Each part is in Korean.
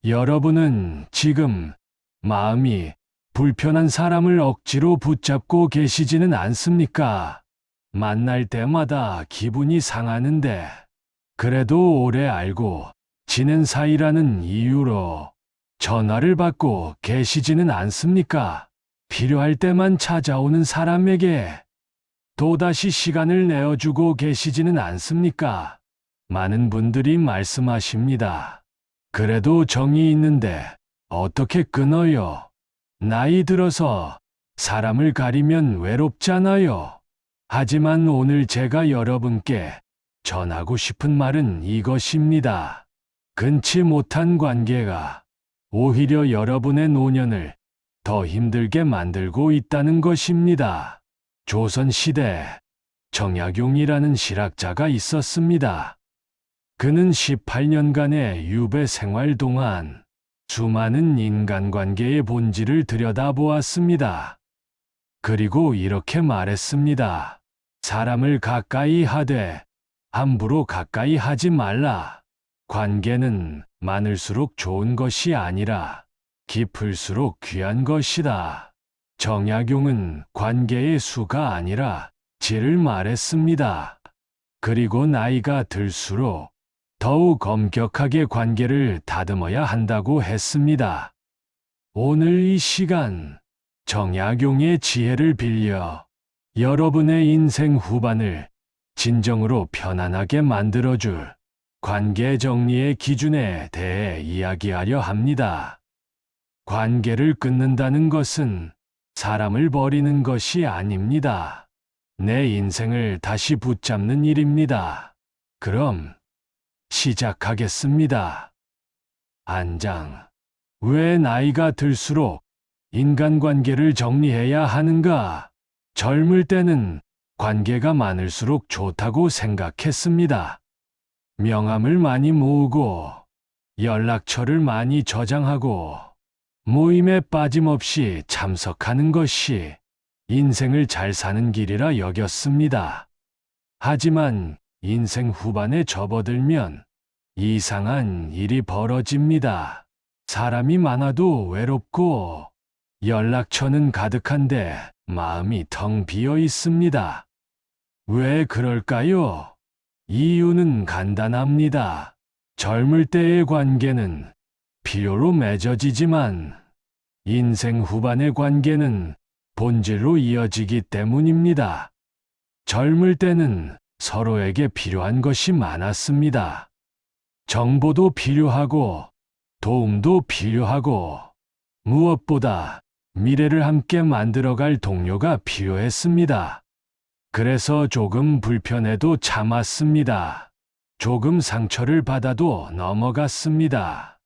여러분은 지금 마음이 불편한 사람을 억지로 붙잡고 계시지는 않습니까? 만날 때마다 기분이 상하는데, 그래도 오래 알고 지낸 사이라는 이유로 전화를 받고 계시지는 않습니까? 필요할 때만 찾아오는 사람에게 또다시 시간을 내어주고 계시지는 않습니까? 많은 분들이 말씀하십니다. 그래도 정이 있는데 어떻게 끊어요? 나이 들어서 사람을 가리면 외롭잖아요. 하지만 오늘 제가 여러분께 전하고 싶은 말은 이것입니다. 끊지 못한 관계가 오히려 여러분의 노년을 더 힘들게 만들고 있다는 것입니다. 조선시대 정약용이라는 실학자가 있었습니다. 그는 18년간의 유배 생활 동안 수많은 인간관계의 본질을 들여다보았습니다. 그리고 이렇게 말했습니다. 사람을 가까이 하되 함부로 가까이 하지 말라. 관계는 많을수록 좋은 것이 아니라 깊을수록 귀한 것이다. 정약용은 관계의 수가 아니라 질을 말했습니다. 그리고 나이가 들수록 더욱 엄격하게 관계를 다듬어야 한다고 했습니다. 오늘 이 시간, 정약용의 지혜를 빌려 여러분의 인생 후반을 진정으로 편안하게 만들어줄 관계 정리의 기준에 대해 이야기하려 합니다. 관계를 끊는다는 것은 사람을 버리는 것이 아닙니다. 내 인생을 다시 붙잡는 일입니다. 그럼 시작하겠습니다. 안장. 왜 나이가 들수록 인간관계를 정리해야 하는가? 젊을 때는 관계가 많을수록 좋다고 생각했습니다. 명함을 많이 모으고 연락처를 많이 저장하고 모임에 빠짐없이 참석하는 것이 인생을 잘 사는 길이라 여겼습니다. 하지만 인생 후반에 접어들면 이상한 일이 벌어집니다. 사람이 많아도 외롭고 연락처는 가득한데 마음이 텅 비어 있습니다. 왜 그럴까요? 이유는 간단합니다. 젊을 때의 관계는 필요로 맺어지지만 인생 후반의 관계는 본질로 이어지기 때문입니다. 젊을 때는 서로에게 필요한 것이 많았습니다. 정보도 필요하고 도움도 필요하고 무엇보다 미래를 함께 만들어갈 동료가 필요했습니다. 그래서 조금 불편해도 참았습니다. 조금 상처를 받아도 넘어갔습니다.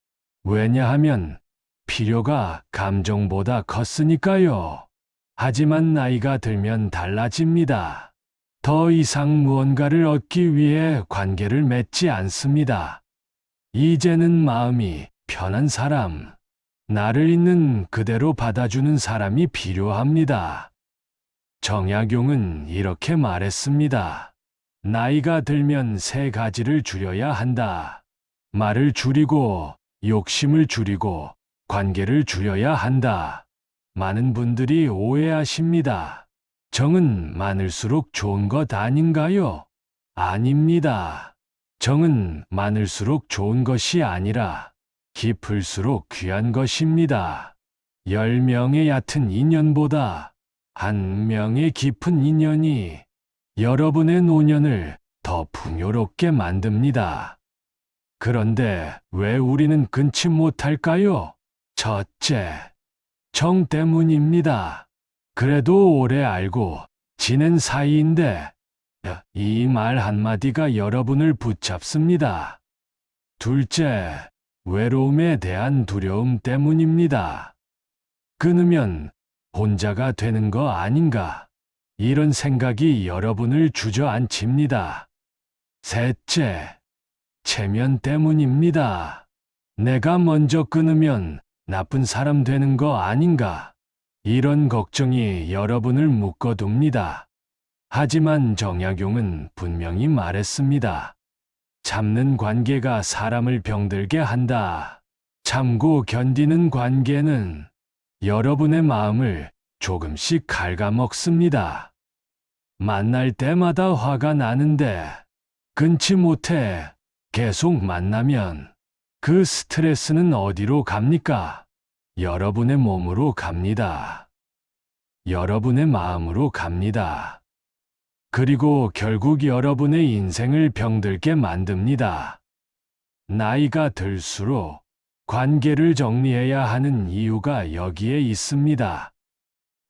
왜냐하면 필요가 감정보다 컸으니까요. 하지만 나이가 들면 달라집니다. 더 이상 무언가를 얻기 위해 관계를 맺지 않습니다. 이제는 마음이 편한 사람, 나를 있는 그대로 받아주는 사람이 필요합니다. 정약용은 이렇게 말했습니다. 나이가 들면 세 가지를 줄여야 한다. 말을 줄이고, 욕심을 줄이고, 관계를 줄여야 한다. 많은 분들이 오해하십니다. 정은 많을수록 좋은 것 아닌가요? 아닙니다. 정은 많을수록 좋은 것이 아니라 깊을수록 귀한 것입니다. 10명의 얕은 인연보다 1명의 깊은 인연이 여러분의 노년을 더 풍요롭게 만듭니다. 그런데 왜 우리는 끊지 못할까요? 첫째, 정 때문입니다. 그래도 오래 알고 지낸 사이인데 이 말 한마디가 여러분을 붙잡습니다. 둘째, 외로움에 대한 두려움 때문입니다. 끊으면 혼자가 되는 거 아닌가? 이런 생각이 여러분을 주저앉힙니다. 셋째, 체면 때문입니다. 내가 먼저 끊으면 나쁜 사람 되는 거 아닌가? 이런 걱정이 여러분을 묶어둡니다. 하지만 정약용은 분명히 말했습니다. 참는 관계가 사람을 병들게 한다. 참고 견디는 관계는 여러분의 마음을 조금씩 갉아먹습니다. 만날 때마다 화가 나는데 끊지 못해 계속 만나면 그 스트레스는 어디로 갑니까? 여러분의 몸으로 갑니다. 여러분의 마음으로 갑니다. 그리고 결국 여러분의 인생을 병들게 만듭니다. 나이가 들수록 관계를 정리해야 하는 이유가 여기에 있습니다.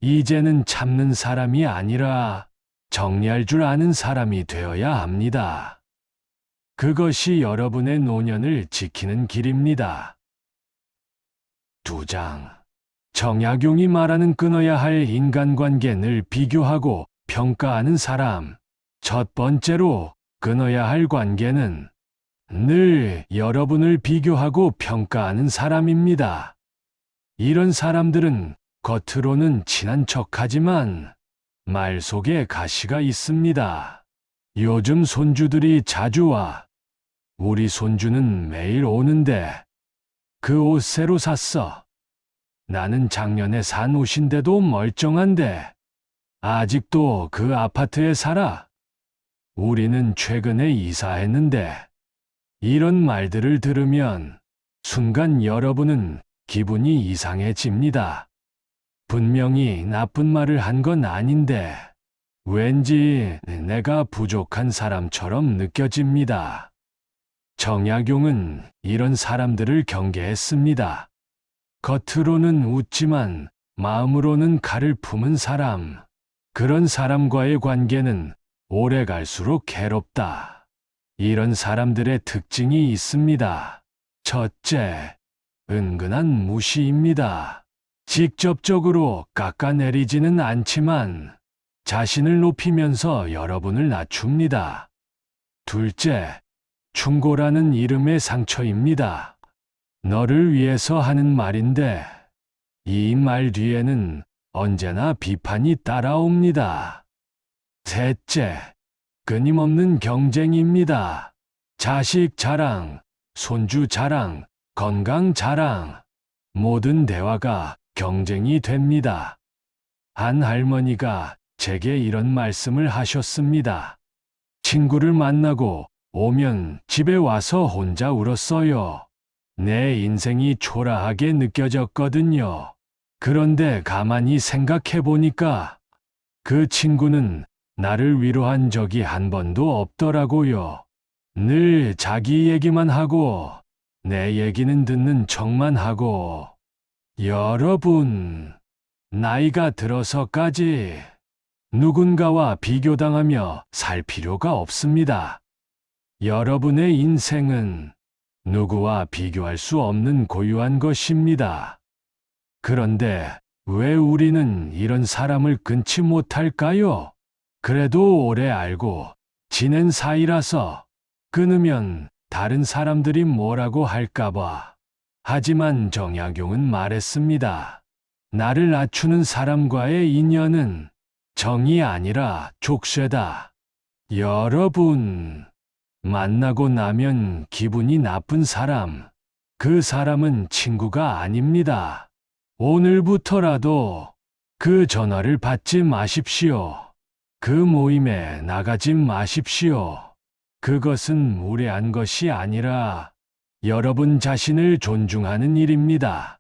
이제는 참는 사람이 아니라 정리할 줄 아는 사람이 되어야 합니다. 그것이 여러분의 노년을 지키는 길입니다. 2장. 정약용이 말하는 끊어야 할 인간관계를 비교하고 평가하는 사람. 첫 번째로 끊어야 할 관계는 늘 여러분을 비교하고 평가하는 사람입니다. 이런 사람들은 겉으로는 친한 척하지만 말 속에 가시가 있습니다. 요즘 손주들이 자주 와. 우리 손주는 매일 오는데 그 옷 새로 샀어. 나는 작년에 산 옷인데도 멀쩡한데 아직도 그 아파트에 살아. 우리는 최근에 이사했는데. 이런 말들을 들으면 순간 여러분은 기분이 이상해집니다. 분명히 나쁜 말을 한 건 아닌데 왠지 내가 부족한 사람처럼 느껴집니다. 정약용은 이런 사람들을 경계했습니다. 겉으로는 웃지만 마음으로는 칼을 품은 사람. 그런 사람과의 관계는 오래 갈수록 괴롭다. 이런 사람들의 특징이 있습니다. 첫째, 은근한 무시입니다. 직접적으로 깎아내리지는 않지만 자신을 높이면서 여러분을 낮춥니다. 둘째, 충고라는 이름의 상처입니다. 너를 위해서 하는 말인데 이 말 뒤에는 언제나 비판이 따라옵니다. 셋째, 끊임없는 경쟁입니다. 자식 자랑, 손주 자랑, 건강 자랑, 모든 대화가 경쟁이 됩니다. 한 할머니가 제게 이런 말씀을 하셨습니다. 친구를 만나고 오면 집에 와서 혼자 울었어요. 내 인생이 초라하게 느껴졌거든요. 그런데 가만히 생각해 보니까 그 친구는 나를 위로한 적이 한 번도 없더라고요. 늘 자기 얘기만 하고 내 얘기는 듣는 척만 하고. 여러분, 나이가 들어서까지 누군가와 비교당하며 살 필요가 없습니다. 여러분의 인생은 누구와 비교할 수 없는 고유한 것입니다. 그런데 왜 우리는 이런 사람을 끊지 못할까요? 그래도 오래 알고 지낸 사이라서 끊으면 다른 사람들이 뭐라고 할까봐. 하지만 정약용은 말했습니다. 나를 낮추는 사람과의 인연은 정이 아니라 족쇄다. 여러분, 만나고 나면 기분이 나쁜 사람, 그 사람은 친구가 아닙니다. 오늘부터라도 그 전화를 받지 마십시오. 그 모임에 나가지 마십시오. 그것은 무례한 것이 아니라 여러분 자신을 존중하는 일입니다.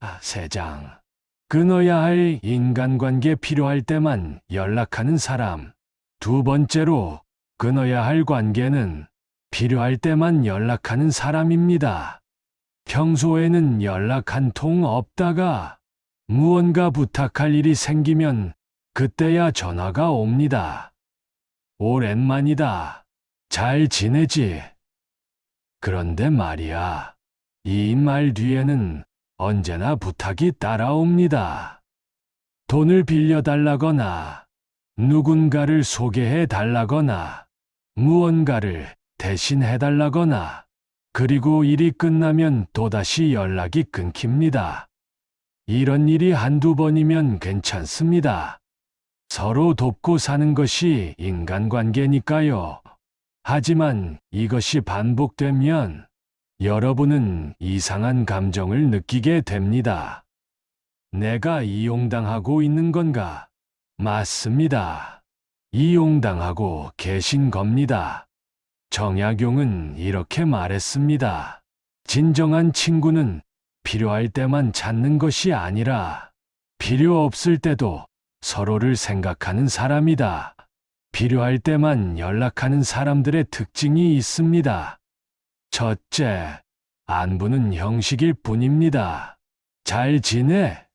3장. 끊어야 할 인간관계 필요할 때만 연락하는 사람. 두 번째로 끊어야 할 관계는 필요할 때만 연락하는 사람입니다. 평소에는 연락 한 통 없다가 무언가 부탁할 일이 생기면 그때야 전화가 옵니다. 오랜만이다. 잘 지내지? 그런데 말이야, 이 말 뒤에는 언제나 부탁이 따라옵니다. 돈을 빌려달라거나, 누군가를 소개해달라거나, 무언가를 대신해달라거나, 그리고 일이 끝나면 또다시 연락이 끊깁니다. 이런 일이 한두 번이면 괜찮습니다. 서로 돕고 사는 것이 인간관계니까요. 하지만 이것이 반복되면 여러분은 이상한 감정을 느끼게 됩니다. 내가 이용당하고 있는 건가? 맞습니다. 이용당하고 계신 겁니다. 정약용은 이렇게 말했습니다. 진정한 친구는 필요할 때만 찾는 것이 아니라 필요 없을 때도 서로를 생각하는 사람이다. 필요할 때만 연락하는 사람들의 특징이 있습니다. 첫째, 안부는 형식일 뿐입니다. 잘 지내?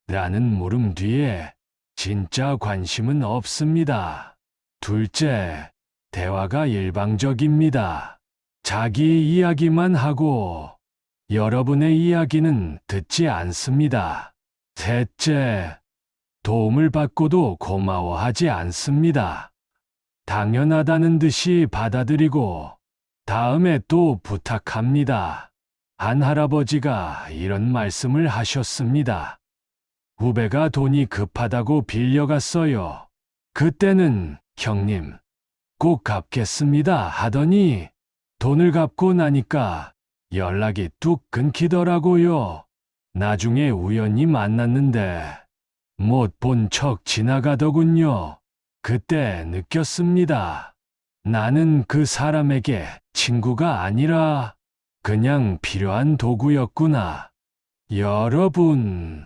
라는 물음 뒤에 진짜 관심은 없습니다. 둘째, 대화가 일방적입니다. 자기 이야기만 하고 여러분의 이야기는 듣지 않습니다. 셋째, 도움을 받고도 고마워하지 않습니다. 당연하다는 듯이 받아들이고 다음에 또 부탁합니다. 한 할아버지가 이런 말씀을 하셨습니다. 후배가 돈이 급하다고 빌려갔어요. 그때는 형님, 꼭 갚겠습니다 하더니 돈을 갚고 나니까 연락이 뚝 끊기더라고요. 나중에 우연히 만났는데 못 본 척 지나가더군요. 그때 느꼈습니다. 나는 그 사람에게 친구가 아니라 그냥 필요한 도구였구나. 여러분,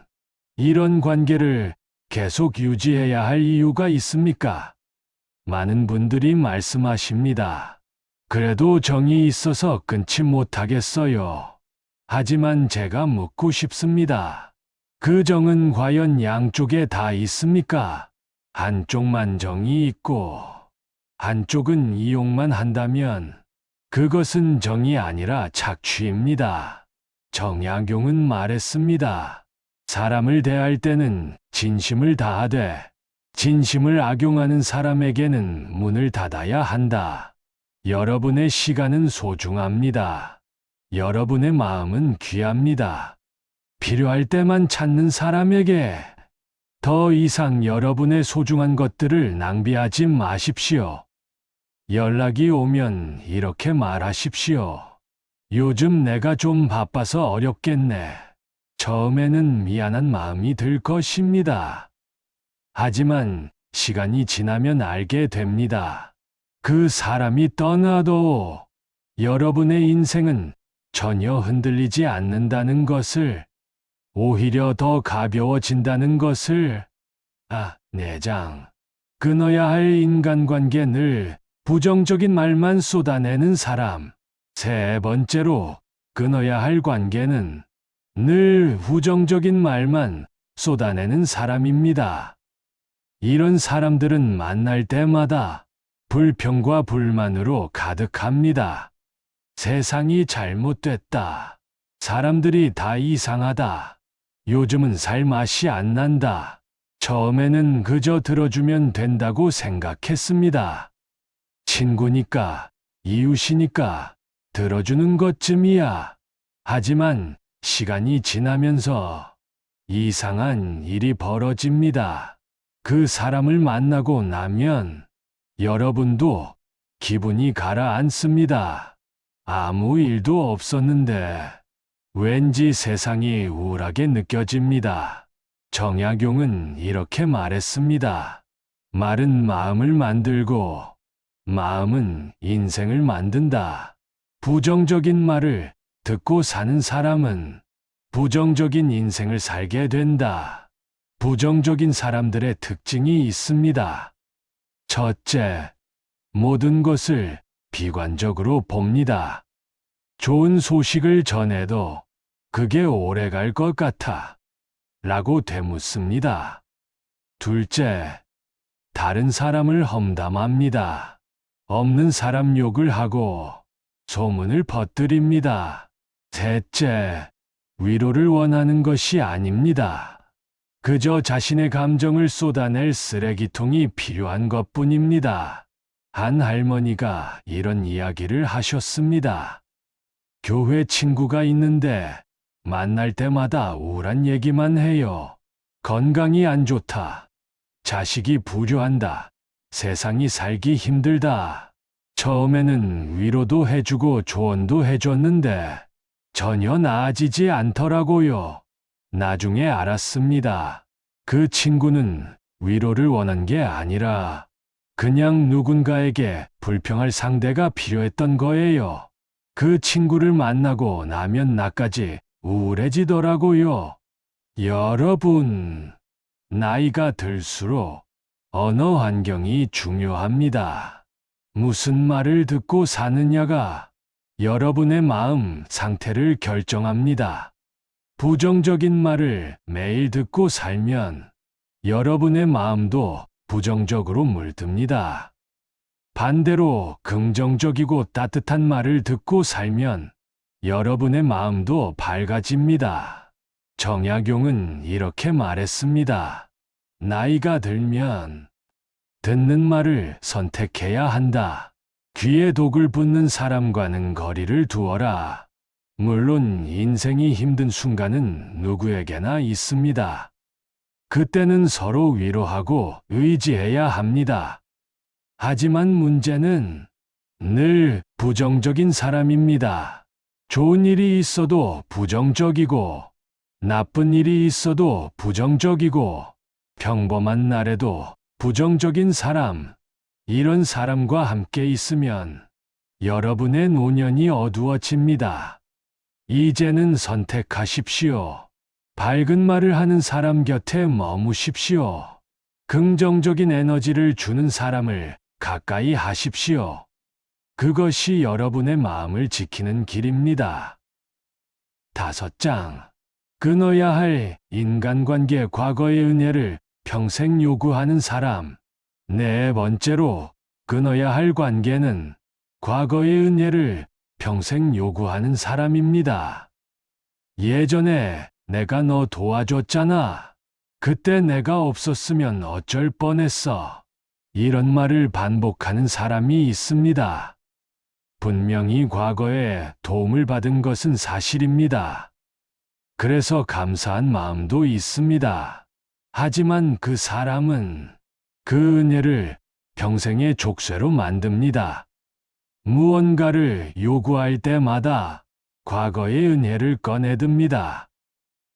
이런 관계를 계속 유지해야 할 이유가 있습니까? 많은 분들이 말씀하십니다. 그래도 정이 있어서 끊지 못하겠어요. 하지만 제가 묻고 싶습니다. 그 정은 과연 양쪽에 다 있습니까? 한쪽만 정이 있고 한쪽은 이용만 한다면 그것은 정이 아니라 착취입니다. 정약용은 말했습니다. 사람을 대할 때는 진심을 다하되 진심을 악용하는 사람에게는 문을 닫아야 한다. 여러분의 시간은 소중합니다. 여러분의 마음은 귀합니다. 필요할 때만 찾는 사람에게 더 이상 여러분의 소중한 것들을 낭비하지 마십시오. 연락이 오면 이렇게 말하십시오. 요즘 내가 좀 바빠서 어렵겠네. 처음에는 미안한 마음이 들 것입니다. 하지만 시간이 지나면 알게 됩니다. 그 사람이 떠나도 여러분의 인생은 전혀 흔들리지 않는다는 것을, 오히려 더 가벼워진다는 것을. 내장. 끊어야 할 인간관계 늘 부정적인 말만 쏟아내는 사람. 세 번째로 끊어야 할 관계는 늘 부정적인 말만 쏟아내는 사람입니다. 이런 사람들은 만날 때마다 불평과 불만으로 가득합니다. 세상이 잘못됐다. 사람들이 다 이상하다. 요즘은 살 맛이 안 난다. 처음에는 그저 들어주면 된다고 생각했습니다. 친구니까, 이웃이니까 들어주는 것쯤이야. 하지만 시간이 지나면서 이상한 일이 벌어집니다. 그 사람을 만나고 나면 여러분도 기분이 가라앉습니다. 아무 일도 없었는데 왠지 세상이 우울하게 느껴집니다. 정약용은 이렇게 말했습니다. 말은 마음을 만들고 마음은 인생을 만든다. 부정적인 말을 듣고 사는 사람은 부정적인 인생을 살게 된다. 부정적인 사람들의 특징이 있습니다. 첫째, 모든 것을 비관적으로 봅니다. 좋은 소식을 전해도 그게 오래 갈 것 같아 라고 되묻습니다. 둘째, 다른 사람을 험담합니다. 없는 사람 욕을 하고 소문을 퍼뜨립니다. 셋째, 위로를 원하는 것이 아닙니다. 그저 자신의 감정을 쏟아낼 쓰레기통이 필요한 것뿐입니다. 한 할머니가 이런 이야기를 하셨습니다. 교회 친구가 있는데 만날 때마다 우울한 얘기만 해요. 건강이 안 좋다. 자식이 불효한다. 세상이 살기 힘들다. 처음에는 위로도 해주고 조언도 해줬는데 전혀 나아지지 않더라고요. 나중에 알았습니다. 그 친구는 위로를 원한 게 아니라 그냥 누군가에게 불평할 상대가 필요했던 거예요. 그 친구를 만나고 나면 나까지 우울해지더라고요. 여러분, 나이가 들수록 언어 환경이 중요합니다. 무슨 말을 듣고 사느냐가 여러분의 마음 상태를 결정합니다. 부정적인 말을 매일 듣고 살면 여러분의 마음도 부정적으로 물듭니다. 반대로 긍정적이고 따뜻한 말을 듣고 살면 여러분의 마음도 밝아집니다. 정약용은 이렇게 말했습니다. 나이가 들면 듣는 말을 선택해야 한다. 귀에 독을 붙는 사람과는 거리를 두어라. 물론 인생이 힘든 순간은 누구에게나 있습니다. 그때는 서로 위로하고 의지해야 합니다. 하지만 문제는 늘 부정적인 사람입니다. 좋은 일이 있어도 부정적이고, 나쁜 일이 있어도 부정적이고, 평범한 날에도 부정적인 사람, 이런 사람과 함께 있으면 여러분의 노년이 어두워집니다. 이제는 선택하십시오. 밝은 말을 하는 사람 곁에 머무십시오. 긍정적인 에너지를 주는 사람을 가까이 하십시오. 그것이 여러분의 마음을 지키는 길입니다. 5장. 끊어야 할 인간관계 과거의 은혜를 평생 요구하는 사람. 4번째로, 끊어야 할 관계는 과거의 은혜를 평생 요구하는 사람입니다. 예전에 내가 너 도와줬잖아. 그때 내가 없었으면 어쩔 뻔했어. 이런 말을 반복하는 사람이 있습니다. 분명히 과거에 도움을 받은 것은 사실입니다. 그래서 감사한 마음도 있습니다. 하지만 그 사람은 그 은혜를 평생의 족쇄로 만듭니다. 무언가를 요구할 때마다 과거의 은혜를 꺼내듭니다.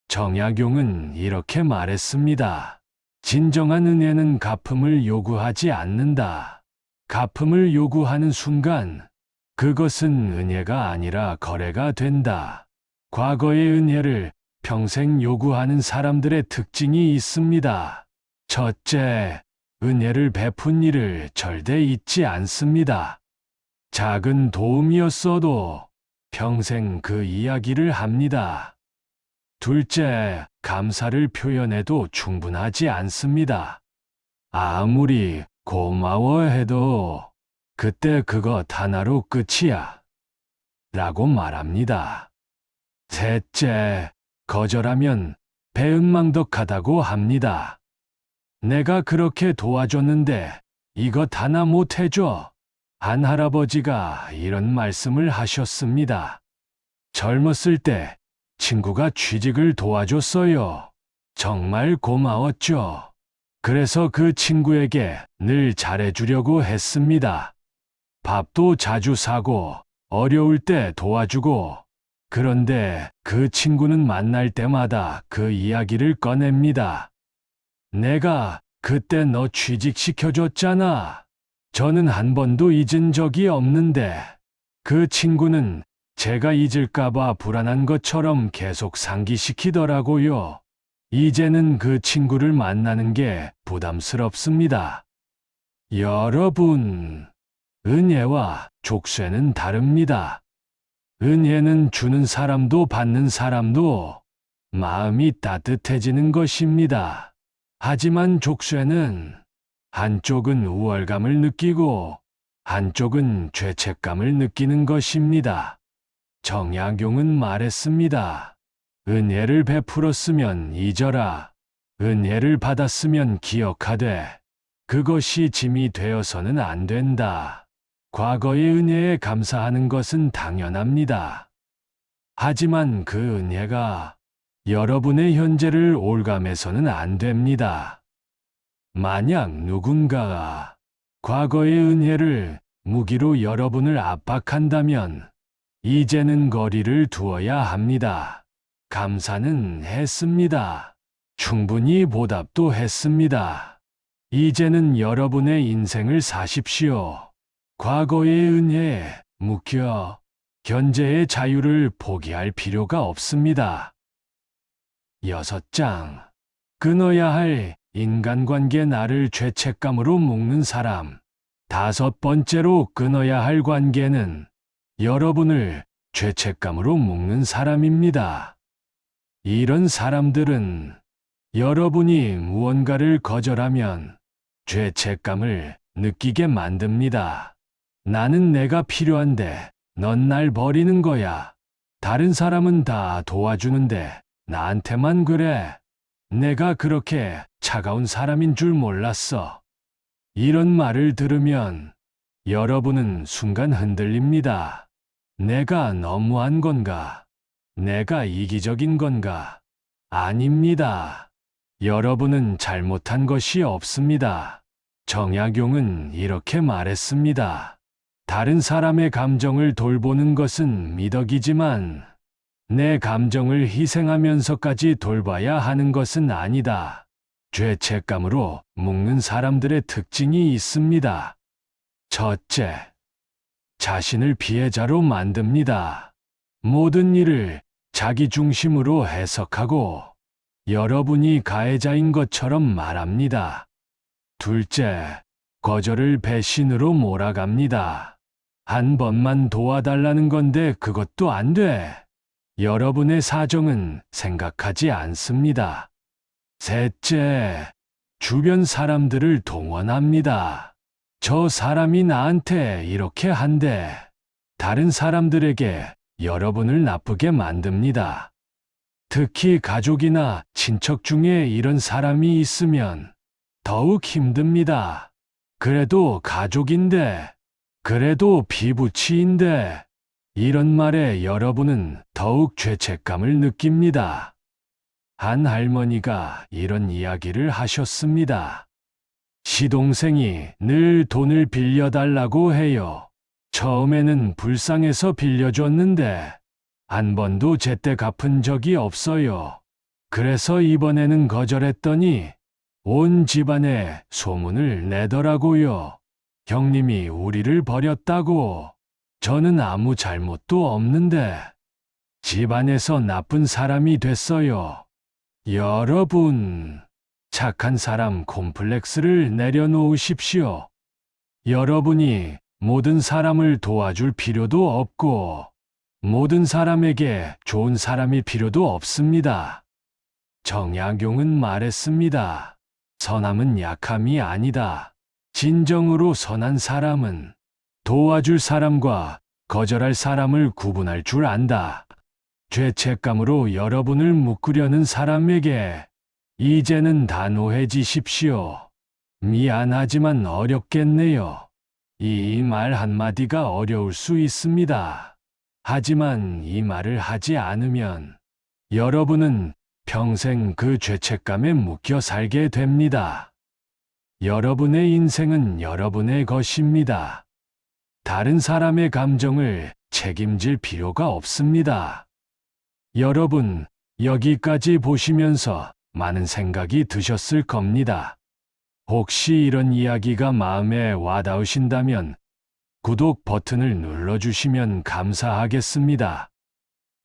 정약용은 이렇게 말했습니다. 진정한 은혜는 갚음을 요구하지 않는다. 갚음을 요구하는 순간 그것은 은혜가 아니라 거래가 된다. 과거의 은혜를 평생 요구하는 사람들의 특징이 있습니다. 첫째, 은혜를 베푼 일을 절대 잊지 않습니다. 작은 도움이었어도 평생 그 이야기를 합니다. 둘째, 감사를 표현해도 충분하지 않습니다. 아무리 고마워해도 그때 그것 하나로 끝이야. 라고 말합니다. 셋째, 거절하면 배은망덕하다고 합니다. 내가 그렇게 도와줬는데 이것 하나 못 해줘. 한 할아버지가 이런 말씀을 하셨습니다. 젊었을 때 친구가 취직을 도와줬어요. 정말 고마웠죠. 그래서 그 친구에게 늘 잘해주려고 했습니다. 밥도 자주 사고, 어려울 때 도와주고, 그런데 그 친구는 만날 때마다 그 이야기를 꺼냅니다. 내가 그때 너 취직시켜줬잖아. 저는 한 번도 잊은 적이 없는데, 그 친구는 제가 잊을까봐 불안한 것처럼 계속 상기시키더라고요. 이제는 그 친구를 만나는 게 부담스럽습니다. 여러분, 은혜와 족쇄는 다릅니다. 은혜는 주는 사람도 받는 사람도 마음이 따뜻해지는 것입니다. 하지만 족쇄는 한쪽은 우월감을 느끼고 한쪽은 죄책감을 느끼는 것입니다. 정약용은 말했습니다. 은혜를 베풀었으면 잊어라. 은혜를 받았으면 기억하되 그것이 짐이 되어서는 안 된다. 과거의 은혜에 감사하는 것은 당연합니다. 하지만 그 은혜가 여러분의 현재를 올감해서는 안 됩니다. 만약 누군가가 과거의 은혜를 무기로 여러분을 압박한다면 이제는 거리를 두어야 합니다. 감사는 했습니다. 충분히 보답도 했습니다. 이제는 여러분의 인생을 사십시오. 과거의 은혜에 묶여 현재의 자유를 포기할 필요가 없습니다. 6장. 끊어야 할 인간관계 나를 죄책감으로 묶는 사람. 5번째로 끊어야 할 관계는 여러분을 죄책감으로 묶는 사람입니다. 이런 사람들은 여러분이 무언가를 거절하면 죄책감을 느끼게 만듭니다. 나는 내가 필요한데 넌 날 버리는 거야. 다른 사람은 다 도와주는데 나한테만 그래. 내가 그렇게 차가운 사람인 줄 몰랐어. 이런 말을 들으면 여러분은 순간 흔들립니다. 내가 너무한 건가? 내가 이기적인 건가? 아닙니다. 여러분은 잘못한 것이 없습니다. 정약용은 이렇게 말했습니다. 다른 사람의 감정을 돌보는 것은 미덕이지만 내 감정을 희생하면서까지 돌봐야 하는 것은 아니다. 죄책감으로 묶는 사람들의 특징이 있습니다. 첫째, 자신을 피해자로 만듭니다. 모든 일을 자기 중심으로 해석하고 여러분이 가해자인 것처럼 말합니다. 둘째, 거절을 배신으로 몰아갑니다. 한 번만 도와달라는 건데 그것도 안 돼. 여러분의 사정은 생각하지 않습니다. 셋째, 주변 사람들을 동원합니다. 저 사람이 나한테 이렇게 한대. 다른 사람들에게 여러분을 나쁘게 만듭니다. 특히 가족이나 친척 중에 이런 사람이 있으면 더욱 힘듭니다. 그래도 가족인데, 그래도 피부치인데, 이런 말에 여러분은 더욱 죄책감을 느낍니다. 한 할머니가 이런 이야기를 하셨습니다. 시동생이 늘 돈을 빌려달라고 해요. 처음에는 불쌍해서 빌려줬는데 한 번도 제때 갚은 적이 없어요. 그래서 이번에는 거절했더니 온 집안에 소문을 내더라고요. 형님이 우리를 버렸다고. 저는 아무 잘못도 없는데 집안에서 나쁜 사람이 됐어요. 여러분, 착한 사람 콤플렉스를 내려놓으십시오. 여러분이 모든 사람을 도와줄 필요도 없고 모든 사람에게 좋은 사람일 필요도 없습니다. 정약용은 말했습니다. 선함은 약함이 아니다. 진정으로 선한 사람은 도와줄 사람과 거절할 사람을 구분할 줄 안다. 죄책감으로 여러분을 묶으려는 사람에게 이제는 단호해지십시오. 미안하지만 어렵겠네요. 이 말 한마디가 어려울 수 있습니다. 하지만 이 말을 하지 않으면 여러분은 평생 그 죄책감에 묶여 살게 됩니다. 여러분의 인생은 여러분의 것입니다. 다른 사람의 감정을 책임질 필요가 없습니다. 여러분, 여기까지 보시면서 많은 생각이 드셨을 겁니다. 혹시 이런 이야기가 마음에 와닿으신다면 구독 버튼을 눌러주시면 감사하겠습니다.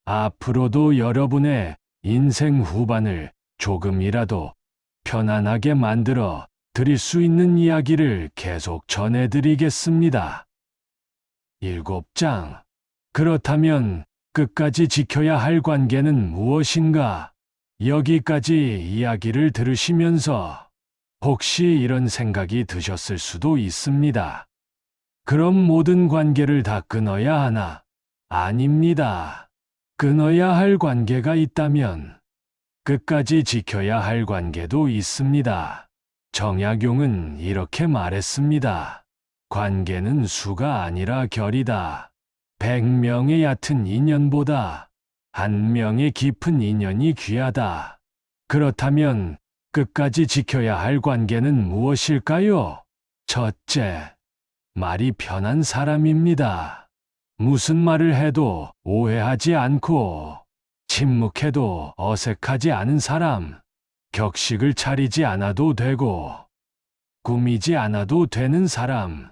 앞으로도 여러분의 인생 후반을 조금이라도 편안하게 만들어 드릴 수 있는 이야기를 계속 전해드리겠습니다. 7장. 그렇다면 끝까지 지켜야 할 관계는 무엇인가? 여기까지 이야기를 들으시면서 혹시 이런 생각이 드셨을 수도 있습니다. 그럼 모든 관계를 다 끊어야 하나? 아닙니다. 끊어야 할 관계가 있다면 끝까지 지켜야 할 관계도 있습니다. 정약용은 이렇게 말했습니다. 관계는 수가 아니라 결이다. 100명의 얕은 인연보다 1명의 깊은 인연이 귀하다. 그렇다면 끝까지 지켜야 할 관계는 무엇일까요? 첫째, 말이 편한 사람입니다. 무슨 말을 해도 오해하지 않고 침묵해도 어색하지 않은 사람. 격식을 차리지 않아도 되고 꾸미지 않아도 되는 사람.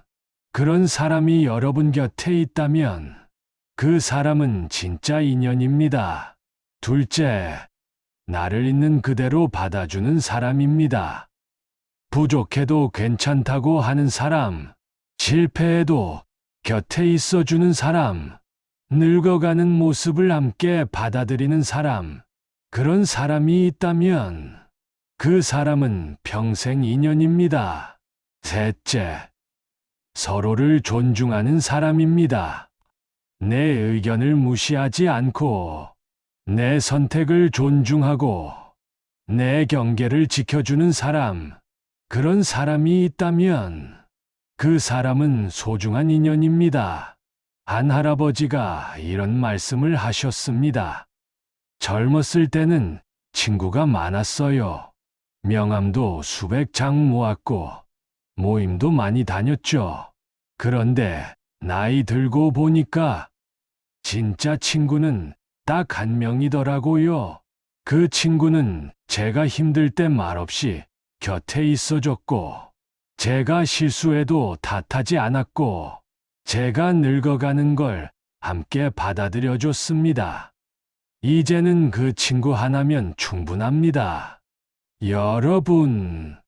그런 사람이 여러분 곁에 있다면 그 사람은 진짜 인연입니다. 둘째, 나를 있는 그대로 받아주는 사람입니다. 부족해도 괜찮다고 하는 사람, 실패해도 곁에 있어주는 사람, 늙어가는 모습을 함께 받아들이는 사람, 그런 사람이 있다면 그 사람은 평생 인연입니다. 셋째, 서로를 존중하는 사람입니다. 내 의견을 무시하지 않고 내 선택을 존중하고 내 경계를 지켜주는 사람, 그런 사람이 있다면 그 사람은 소중한 인연입니다. 한 할아버지가 이런 말씀을 하셨습니다. 젊었을 때는 친구가 많았어요. 명함도 수백 장 모았고 모임도 많이 다녔죠. 그런데 나이 들고 보니까 진짜 친구는 딱 한 명이더라고요. 그 친구는 제가 힘들 때 말없이 곁에 있어줬고, 제가 실수해도 탓하지 않았고, 제가 늙어가는 걸 함께 받아들여줬습니다. 이제는 그 친구 하나면 충분합니다. 여러분,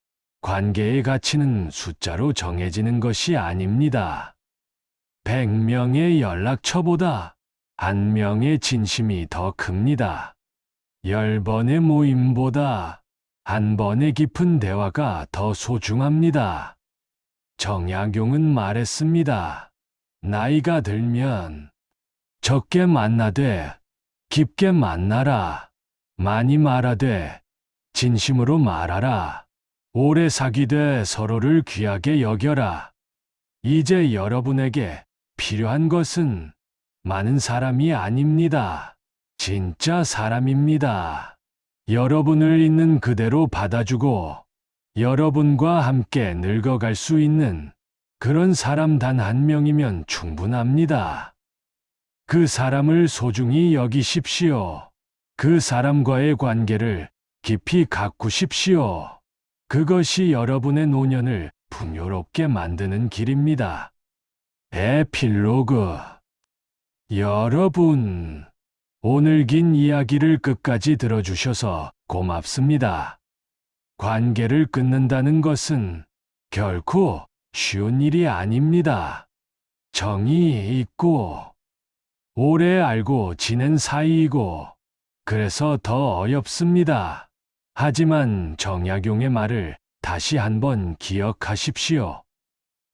관계의 가치는 숫자로 정해지는 것이 아닙니다. 100명의 연락처보다 1명의 진심이 더 큽니다. 10번의 모임보다 1번의 깊은 대화가 더 소중합니다. 정약용은 말했습니다. 나이가 들면 적게 만나되 깊게 만나라. 많이 말하되 진심으로 말하라. 오래 사귀되 서로를 귀하게 여겨라. 이제 여러분에게 필요한 것은 많은 사람이 아닙니다. 진짜 사람입니다. 여러분을 있는 그대로 받아주고 여러분과 함께 늙어갈 수 있는 그런 사람 단 한 명이면 충분합니다. 그 사람을 소중히 여기십시오. 그 사람과의 관계를 깊이 가꾸십시오. 그것이 여러분의 노년을 풍요롭게 만드는 길입니다. 에필로그. 여러분, 오늘 긴 이야기를 끝까지 들어주셔서 고맙습니다. 관계를 끊는다는 것은 결코 쉬운 일이 아닙니다. 정이 있고, 오래 알고 지낸 사이이고, 그래서 더 어렵습니다. 하지만 정약용의 말을 다시 한번 기억하십시오.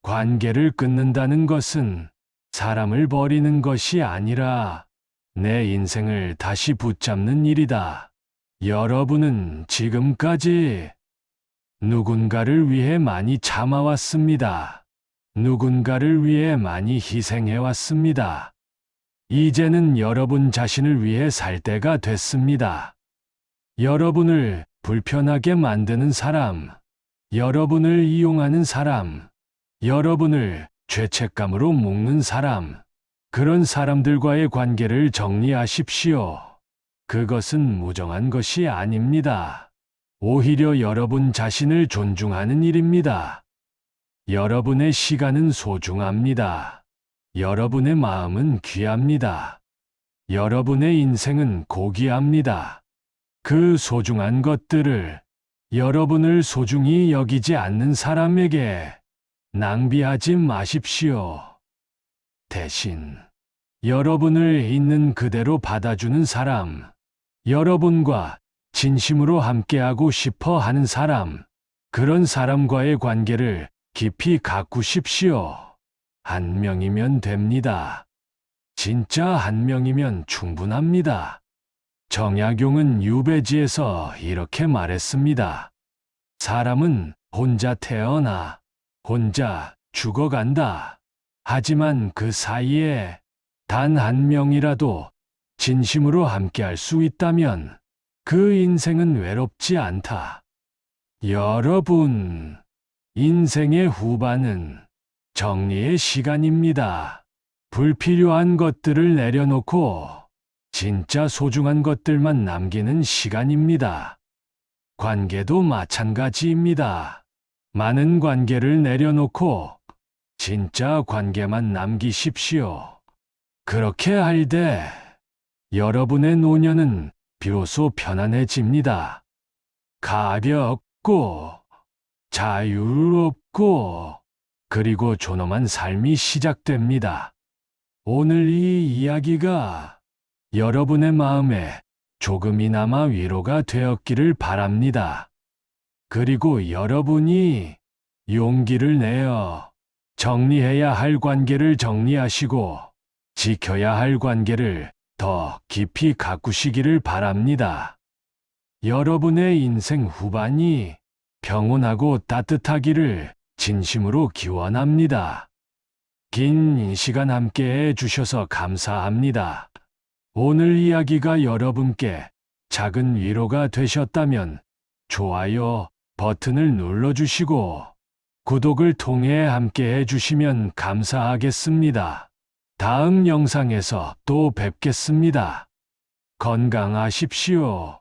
관계를 끊는다는 것은 사람을 버리는 것이 아니라 내 인생을 다시 붙잡는 일이다. 여러분은 지금까지 누군가를 위해 많이 참아왔습니다. 누군가를 위해 많이 희생해왔습니다. 이제는 여러분 자신을 위해 살 때가 됐습니다. 여러분을 불편하게 만드는 사람, 여러분을 이용하는 사람, 여러분을 죄책감으로 묶는 사람, 그런 사람들과의 관계를 정리하십시오. 그것은 무정한 것이 아닙니다. 오히려 여러분 자신을 존중하는 일입니다. 여러분의 시간은 소중합니다. 여러분의 마음은 귀합니다. 여러분의 인생은 고귀합니다. 그 소중한 것들을 여러분을 소중히 여기지 않는 사람에게 낭비하지 마십시오. 대신 여러분을 있는 그대로 받아주는 사람, 여러분과 진심으로 함께하고 싶어 하는 사람, 그런 사람과의 관계를 깊이 가꾸십시오. 한 명이면 됩니다. 진짜 한 명이면 충분합니다. 정약용은 유배지에서 이렇게 말했습니다. 사람은 혼자 태어나 혼자 죽어간다. 하지만 그 사이에 단 한 명이라도 진심으로 함께할 수 있다면 그 인생은 외롭지 않다. 여러분, 인생의 후반은 정리의 시간입니다. 불필요한 것들을 내려놓고 진짜 소중한 것들만 남기는 시간입니다. 관계도 마찬가지입니다. 많은 관계를 내려놓고 진짜 관계만 남기십시오. 그렇게 할 때 여러분의 노년은 비로소 편안해집니다. 가볍고 자유롭고 그리고 존엄한 삶이 시작됩니다. 오늘 이 이야기가 여러분의 마음에 조금이나마 위로가 되었기를 바랍니다. 그리고 여러분이 용기를 내어 정리해야 할 관계를 정리하시고 지켜야 할 관계를 더 깊이 가꾸시기를 바랍니다. 여러분의 인생 후반이 평온하고 따뜻하기를 진심으로 기원합니다. 긴 시간 함께 해주셔서 감사합니다. 오늘 이야기가 여러분께 작은 위로가 되셨다면 좋아요 버튼을 눌러주시고 구독을 통해 함께 해주시면 감사하겠습니다. 다음 영상에서 또 뵙겠습니다. 건강하십시오.